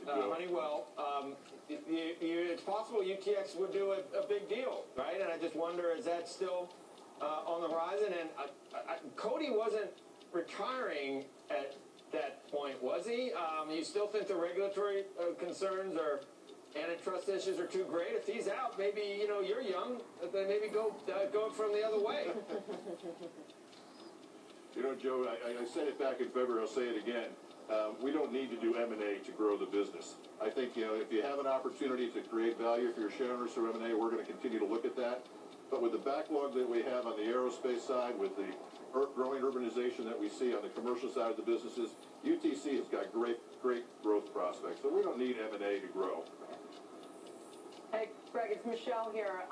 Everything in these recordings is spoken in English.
Honeywell, it's possible UTX would do a big deal, right? And I just wonder, is that still on the horizon? And Cody wasn't retiring at that point, was he? You still think the regulatory concerns or antitrust issues are too great? If he's out, maybe, you're young, then maybe go from the other way. Joe, I said it back in February, I'll say it again. We don't need to do M&A to grow the business. I think, if you have an opportunity to create value for your shareholders through M&A, we're going to continue to look at that. But with the backlog that we have on the aerospace side, with the growing urbanization that we see on the commercial side of the businesses, UTC has got great growth prospects. So we don't need M&A to grow. Hey, Greg, it's Michelle here.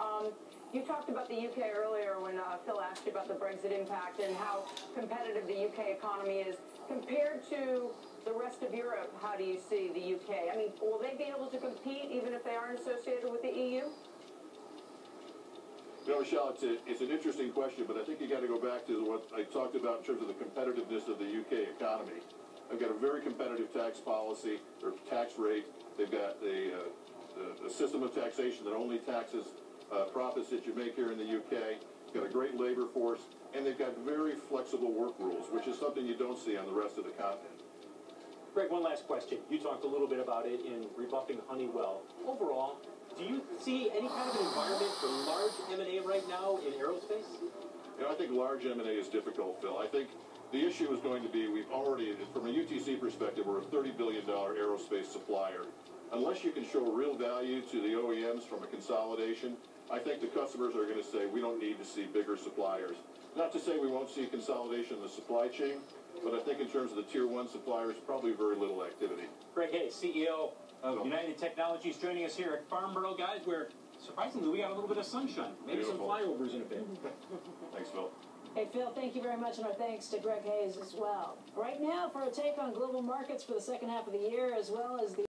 You talked about the UK earlier when Phil asked you about the Brexit impact and how competitive the UK economy is. Compared to the rest of Europe, how do you see the UK? I mean, will they be able to compete even if they aren't associated with the EU? Michelle, it's an interesting question, but I think you got to go back to what I talked about in terms of the competitiveness of the UK economy. They've got a very competitive tax policy, or tax rate. They've got a system of taxation that only taxes profits that you make here in the UK. Got a great labor force, and they've got very flexible work rules, which is something you don't see on the rest of the continent. Greg, one last question. You talked a little bit about it in rebuffing Honeywell. Overall, do you see any kind of an environment for large M&A right now in aerospace? I think large M&A is difficult, Phil. I think the issue is going to be, we've already, from a UTC perspective, we're a $30 billion aerospace supplier. Unless you can show real value to the OEMs from a consolidation, I think the customers are going to say we don't need to see bigger suppliers. Not to say we won't see consolidation in the supply chain, but I think in terms of the Tier 1 suppliers, probably very little activity. Greg Hayes, CEO of United Technologies, joining us here at Farnborough, guys, where surprisingly we got a little bit of sunshine. Maybe Beautiful. Some flyovers in a bit. Thanks, Phil. Hey, Phil, thank you very much, and our thanks to Greg Hayes as well. Right now, for a take on global markets for the second half of the year, as well as the